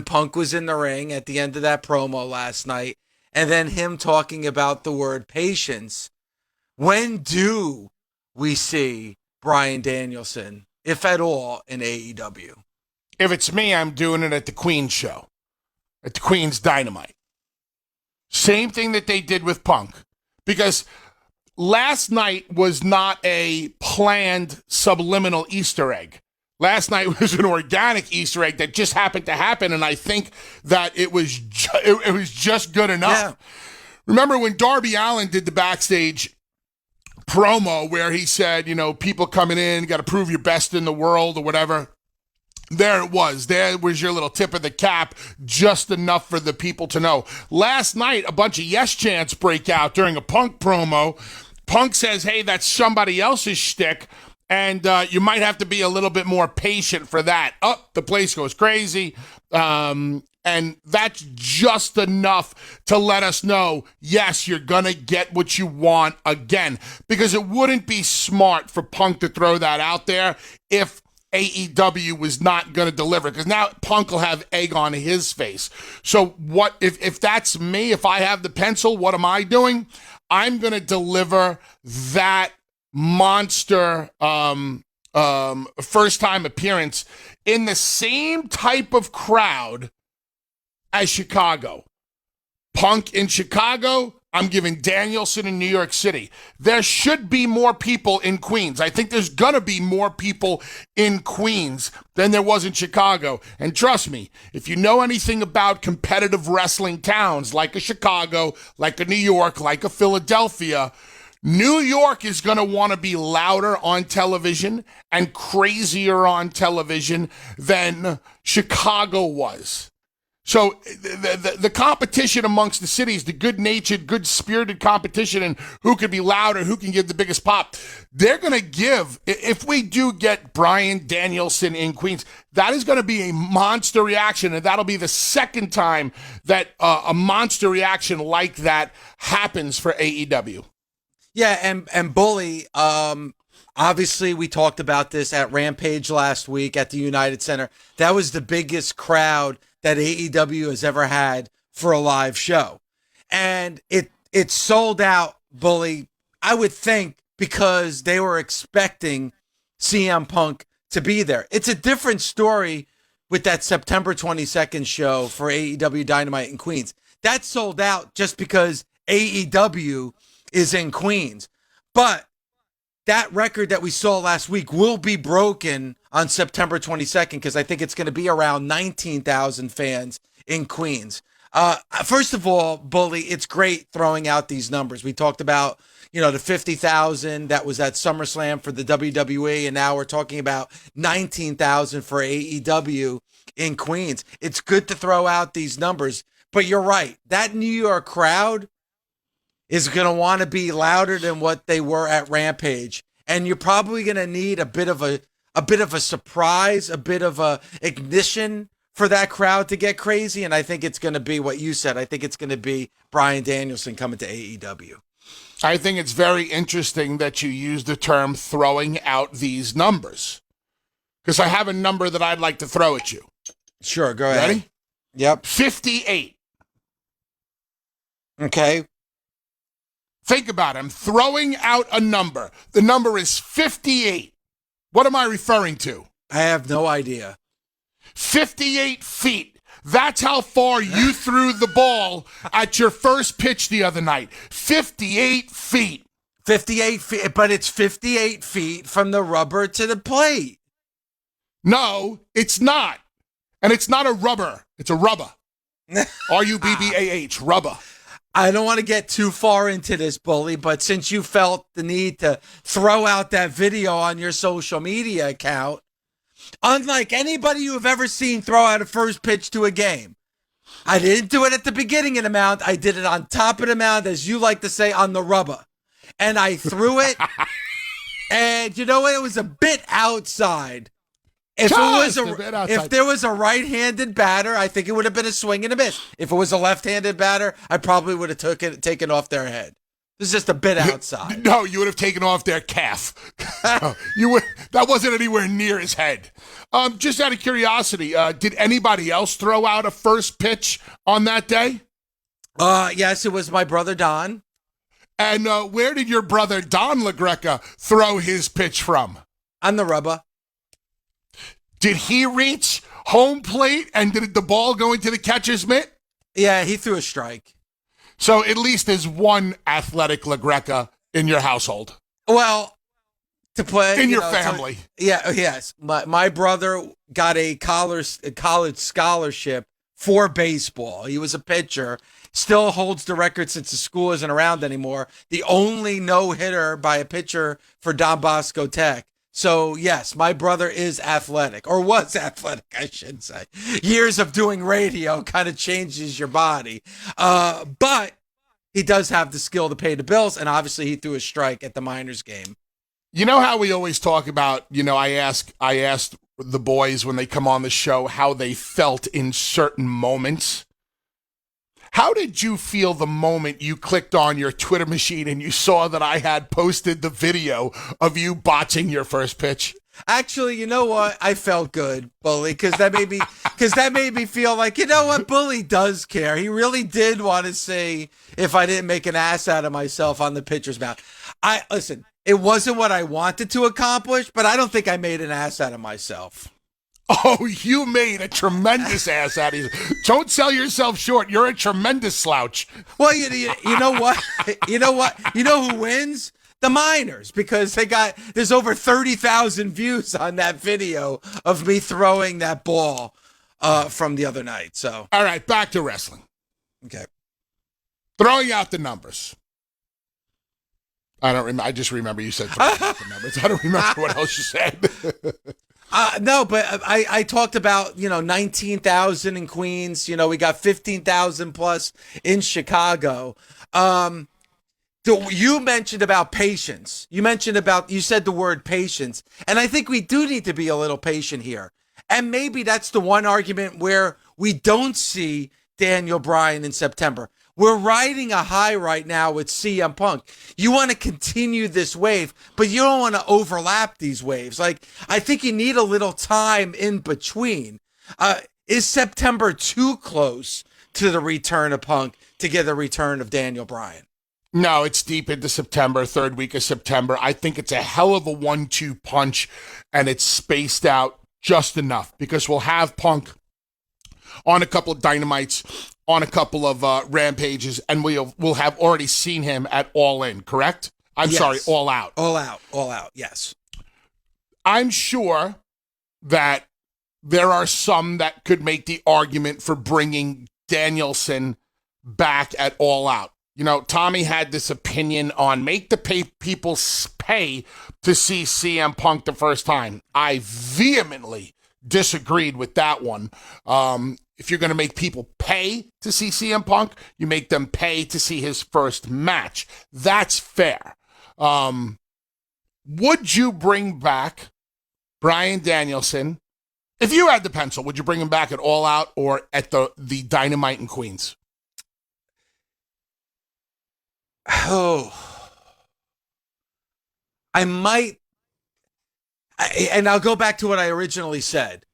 Punk was in the ring at the end of that promo last night, and then him talking about the word patience. When do we see Bryan Danielson, if at all, in AEW? If it's me, I'm doing it at the Queen's show, at the Queen's Dynamite. Same thing that they did with Punk. Because last night was not a planned subliminal Easter egg. Last night was an organic Easter egg that just happened to happen, and I think that it was just good enough. Yeah. Remember when Darby Allin did the backstage promo where he said, people coming in, got to prove your best in the world or whatever? There it was. There was your little tip of the cap, just enough for the people to know. Last night, a bunch of yes chants break out during a Punk promo. Punk says, hey, that's somebody else's shtick. And you might have to be a little bit more patient for that. The place goes crazy. And that's just enough to let us know, yes, you're going to get what you want again. Because it wouldn't be smart for Punk to throw that out there if AEW was not going to deliver. Because now Punk will have egg on his face. So what if that's me, if I have the pencil, what am I doing? I'm going to deliver that monster first time appearance in the same type of crowd as Chicago. Punk in Chicago, I'm giving Danielson in New York City. There should be more people in Queens. I think there's gonna be more people in Queens than there was in Chicago. And trust me, if you know anything about competitive wrestling towns like a Chicago, like a New York, like a Philadelphia, New York is going to want to be louder on television and crazier on television than Chicago was. So the competition amongst the cities, the good-natured, good-spirited competition and who can be louder, who can give the biggest pop, they're going to give, if we do get Bryan Danielson in Queens, that is going to be a monster reaction, and that'll be the second time that a monster reaction like that happens for AEW. Yeah, and Bully, obviously we talked about this at Rampage last week at the United Center. That was the biggest crowd that AEW has ever had for a live show. And it sold out, Bully, I would think, because they were expecting CM Punk to be there. It's a different story with that September 22nd show for AEW Dynamite in Queens. That sold out just because AEW is in Queens. But that record that we saw last week will be broken on September 22nd because I think it's going to be around 19,000 fans in Queens. First of all, Bully, it's great throwing out these numbers. We talked about, the 50,000 that was at SummerSlam for the WWE, and now we're talking about 19,000 for AEW in Queens. It's good to throw out these numbers, but you're right. That New York crowd is going to want to be louder than what they were at Rampage. And you're probably going to need a bit of a surprise, a bit of a ignition for that crowd to get crazy. And I think it's going to be what you said. I think it's going to be Bryan Danielson coming to AEW. I think it's very interesting that you use the term throwing out these numbers. Because I have a number that I'd like to throw at you. Sure, go ahead. Ready? Yep. 58. Okay. Think about it. I'm throwing out a number. The number is 58. What am I referring to? I have no idea. 58 feet. That's how far you threw the ball at your first pitch the other night. 58 feet. 58 feet, but it's 58 feet from the rubber to the plate. No, it's not. And it's not a rubber. It's a rubber. R-U-B-B-A-H, rubber. I don't want to get too far into this, Bully, but since you felt the need to throw out that video on your social media account, unlike anybody you have ever seen throw out a first pitch to a game, I didn't do it at the beginning of the mound. I did it on top of the mound, as you like to say, on the rubber. And I threw it, and you know what? It was a bit outside. If there was a right-handed batter, I think it would have been a swing and a miss. If it was a left-handed batter, I probably would have taken off their head. This is just a bit outside. No, you would have taken off their calf. You would. That wasn't anywhere near his head. Just out of curiosity, did anybody else throw out a first pitch on that day? Yes, it was my brother Don. And where did your brother Don LaGreca throw his pitch from? On the rubber. Did he reach home plate and did the ball go into the catcher's mitt? Yeah, he threw a strike. So at least there's one athletic LaGreca in your household. Well, to play in your family. Yes. My brother got a college scholarship for baseball. He was a pitcher. Still holds the record since the school isn't around anymore. The only no-hitter by a pitcher for Don Bosco Tech. So, yes, my brother is athletic, or was athletic, I should say. Years of doing radio kind of changes your body. But he does have the skill to pay the bills, and obviously he threw a strike at the Miners game. You know how we always talk about, I asked the boys when they come on the show how they felt in certain moments. How did you feel the moment you clicked on your Twitter machine and you saw that I had posted the video of you botching your first pitch? Actually, you know what? I felt good, Bully, because that made me feel like, you know what? Bully does care. He really did want to see if I didn't make an ass out of myself on the pitcher's mound. Listen, it wasn't what I wanted to accomplish, but I don't think I made an ass out of myself. Oh, you made a tremendous ass out of you. Don't sell yourself short. You're a tremendous slouch. Well, you know what? You know what? You know who wins? The Miners, because there's over 30,000 views on that video of me throwing that ball from the other night. So, all right, back to wrestling. Okay. Throwing out the numbers. I don't remember. I just remember you said throwing out the numbers. I don't remember what else you said. No, but I talked about, 19,000 in Queens. We got 15,000 plus in Chicago. You mentioned about patience. You said the word patience. And I think we do need to be a little patient here. And maybe that's the one argument where we don't see Daniel Bryan in September. We're riding a high right now with CM Punk. You want to continue this wave, but you don't want to overlap these waves. Like, I think you need a little time in between. Is September too close to the return of Punk to get the return of Daniel Bryan? No, it's deep into September, third week of September. I think it's a hell of a 1-2 punch, and it's spaced out just enough because we'll have Punk on a couple of Dynamites, on a couple of Rampages, and we'll have already seen him at All In, correct? I'm sorry, All Out. All Out, yes. I'm sure that there are some that could make the argument for bringing Danielson back at All Out. Tommy had this opinion on make the people pay to see CM Punk the first time. I vehemently disagreed with that one. If you're going to make people pay to see CM Punk, you make them pay to see his first match. That's fair. Would you bring back Bryan Danielson? If you had the pencil, would you bring him back at All Out or at the Dynamite in Queens? Oh, I might. And I'll go back to what I originally said.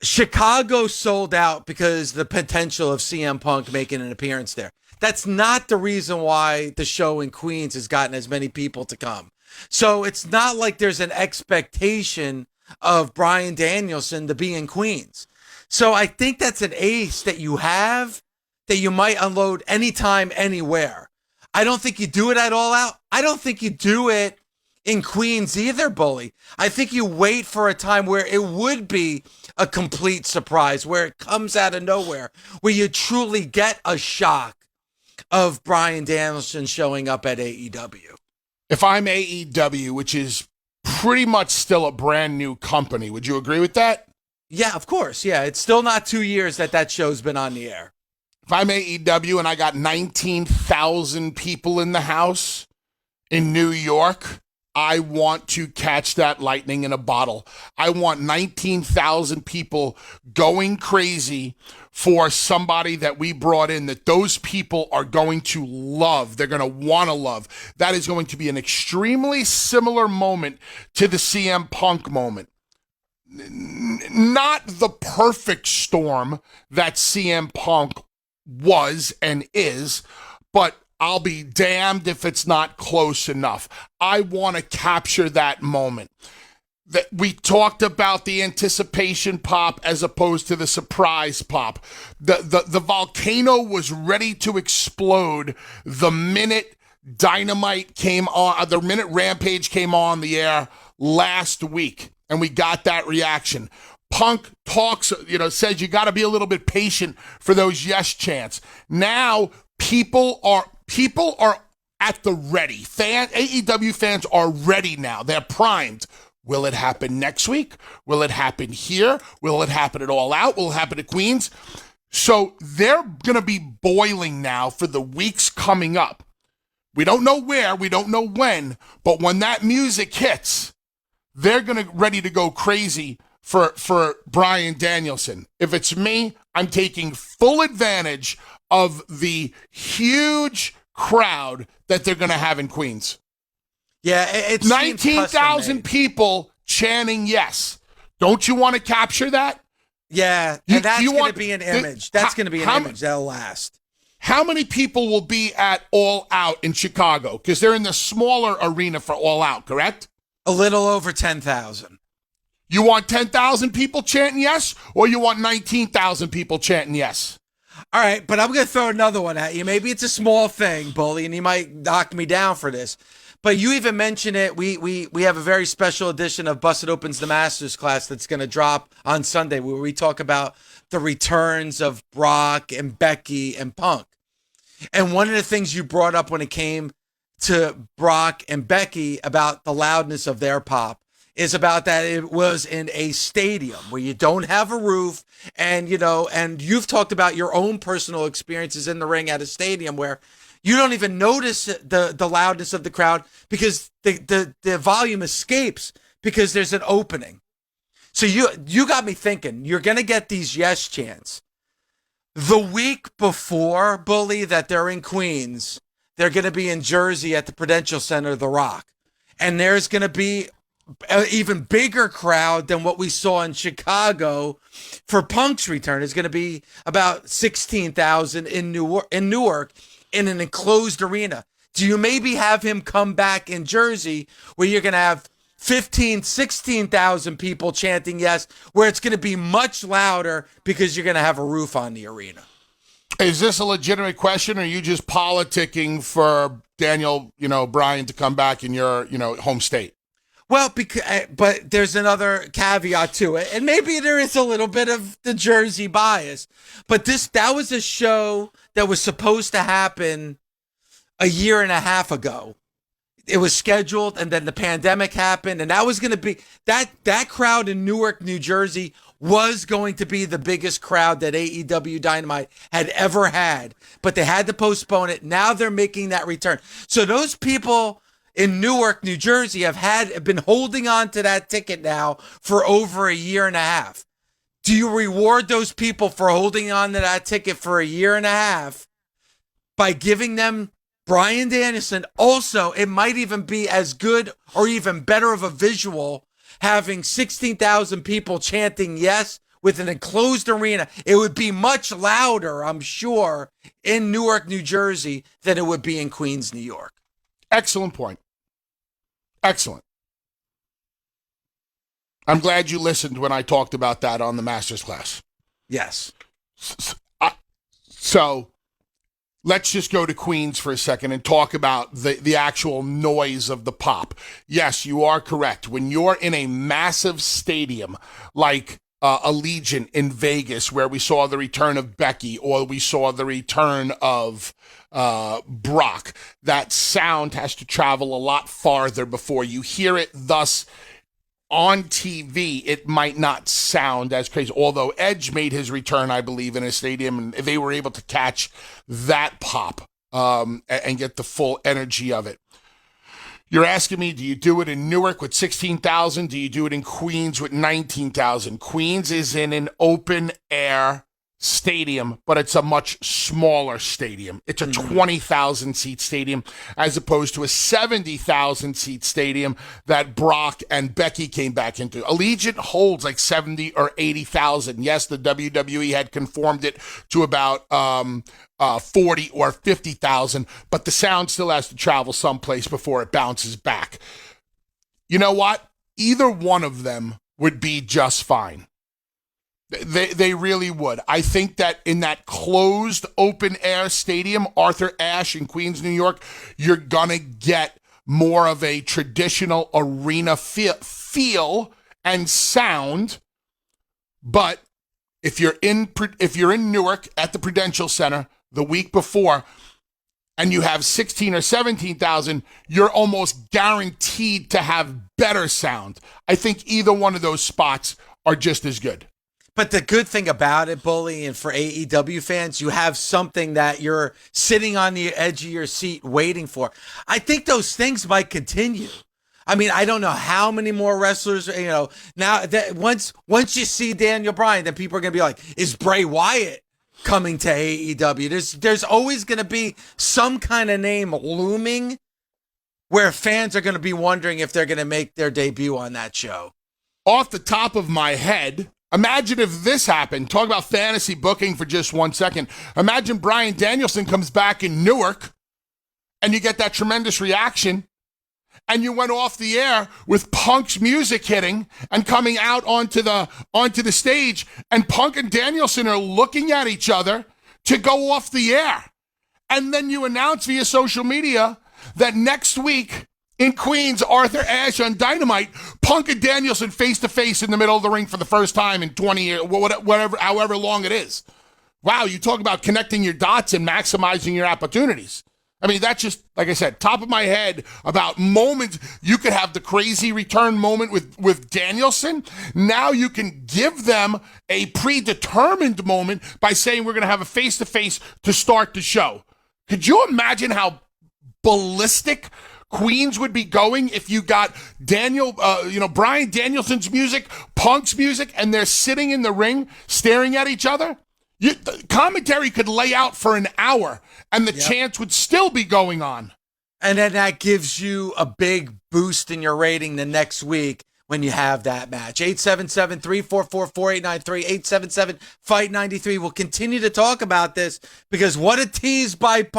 Chicago sold out because the potential of CM Punk making an appearance there. That's not the reason why the show in Queens has gotten as many people to come. So it's not like there's an expectation of Bryan Danielson to be in Queens. So I think that's an ace that you have that you might unload anytime, anywhere. I don't think you do it at All Out. I don't think you do it in Queens either, Bully. I think you wait for a time where it would be a complete surprise, where it comes out of nowhere, where you truly get a shock of Bryan Danielson showing up at AEW. If I'm AEW, which is pretty much still a brand new company, would you agree with that? Yeah, of course. Yeah, it's still not 2 years that show's been on the air. If I'm AEW and I got 19,000 people in the house in New York, I want to catch that lightning in a bottle. I want 19,000 people going crazy for somebody that we brought in that those people are going to love. They're going to want to love. That is going to be an extremely similar moment to the CM Punk moment. Not the perfect storm that CM Punk was and is, but I'll be damned if it's not close enough. I want to capture that moment. That we talked about the anticipation pop as opposed to the surprise pop. The volcano was ready to explode the minute Dynamite came on, the minute Rampage came on the air last week, and we got that reaction. Punk talks, says you got to be a little bit patient for those yes chants. Now people are at the ready. AEW fans are ready now. They're primed. Will it happen next week? Will it happen here? Will it happen at All Out? Will it happen at Queens? So they're going to be boiling now for the weeks coming up. We don't know where, we don't know when, but when that music hits, they're going to ready to go crazy for Bryan Danielson. If it's me, I'm taking full advantage of the huge crowd that they're going to have in Queens. Yeah, it's 19,000 people chanting yes. Don't you want to capture that? Yeah, and that's going to be an image. That's going to be an image that'll last. How many people will be at All Out in Chicago? Because they're in the smaller arena for All Out, correct? A little over 10,000. You want 10,000 people chanting yes, or you want 19,000 people chanting yes? All right, but I'm going to throw another one at you. Maybe it's a small thing, Bully, and you might knock me down for this. But you even mentioned it. We have a very special edition of Busted Opens the Masters class that's going to drop on Sunday, where we talk about the returns of Brock and Becky and Punk. And one of the things you brought up when it came to Brock and Becky about the loudness of their pop is about that it was in a stadium where you don't have a roof, and and you've talked about your own personal experiences in the ring at a stadium where you don't even notice the loudness of the crowd because the volume escapes because there's an opening. So you got me thinking, you're going to get these yes chants. The week before, Bully, that they're in Queens, they're going to be in Jersey at the Prudential Center, The Rock. And there's going to be an even bigger crowd than what we saw in Chicago for Punk's return. It's going to be about 16,000 in Newark in an enclosed arena. Do you maybe have him come back in Jersey where you're going to have 15, 16,000 people chanting yes, where it's going to be much louder because you're going to have a roof on the arena? Is this a legitimate question, or are you just politicking for Daniel, Bryan to come back in your, home state? Well, but there's another caveat to it, and maybe there is a little bit of the Jersey bias, but that was a show that was supposed to happen a year and a half ago. It was scheduled, and then the pandemic happened, and that was going to be that crowd in Newark, New Jersey was going to be the biggest crowd that AEW Dynamite had ever had, but they had to postpone it. Now they're making that return. So those people in Newark, New Jersey have been holding on to that ticket now for over a year and a half. Do you reward those people for holding on to that ticket for a year and a half by giving them Bryan Danielson? Also, it might even be as good or even better of a visual having 16,000 people chanting yes with an enclosed arena. It would be much louder, I'm sure, in Newark, New Jersey than it would be in Queens, New York. Excellent point. Excellent. I'm glad you listened when I talked about that on the Masters class. Yes. So let's just go to Queens for a second and talk about the actual noise of the pop. Yes, you are correct. When you're in a massive stadium like Allegiant in Vegas, where we saw the return of Becky or we saw the return of Brock, that sound has to travel a lot farther before you hear it. Thus, on TV, it might not sound as crazy. Although Edge made his return, I believe, in a stadium, and they were able to catch that pop and get the full energy of it. You're asking me, do you do it in Newark with 16,000? Do you do it in Queens with 19,000? Queens is in an open air stadium, but it's a much smaller stadium. It's a 20,000 seat stadium as opposed to a 70,000 seat stadium that Brock and Becky came back into. Allegiant holds like 70 or 80,000. Yes, the WWE had conformed it to about 40 or 50,000, but the sound still has to travel someplace before it bounces back. You know what? Either one of them would be just fine. They really would. I think that in that closed open air stadium, Arthur Ashe in Queens, New York, you're going to get more of a traditional arena feel and sound. But if you're in Newark at the Prudential Center the week before and you have 16 or 17,000, you're almost guaranteed to have better sound. I think either one of those spots are just as good. But the good thing about it, Bully, and for AEW fans, you have something that you're sitting on the edge of your seat waiting for. I think those things might continue. I mean, I don't know how many more wrestlers, now that once you see Daniel Bryan, then people are going to be like, is Bray Wyatt coming to AEW? There's always going to be some kind of name looming where fans are going to be wondering if they're going to make their debut on that show. Off the top of my head, imagine if this happened. Talk about fantasy booking for just 1 second. Imagine Bryan Danielson comes back in Newark and you get that tremendous reaction and you went off the air with Punk's music hitting and coming out onto the stage, and Punk and Danielson are looking at each other to go off the air. And then you announce via social media that next week in Queens, Arthur Ashe on Dynamite, Punk and Danielson face-to-face in the middle of the ring for the first time in 20 years, however long it is. Wow, you talk about connecting your dots and maximizing your opportunities. I mean, that's just, like I said, top of my head about moments. You could have the crazy return moment with Danielson. Now you can give them a predetermined moment by saying we're going to have a face-to-face to start the show. Could you imagine how ballistic Queens would be going if you got Bryan Danielson's music, Punk's music, and they're sitting in the ring staring at each other? The commentary could lay out for an hour, and the chants would still be going on. And then that gives you a big boost in your rating the next week when you have that match. 877-344-4893, 877-FIGHT-93. We'll continue to talk about this because what a tease by Punk.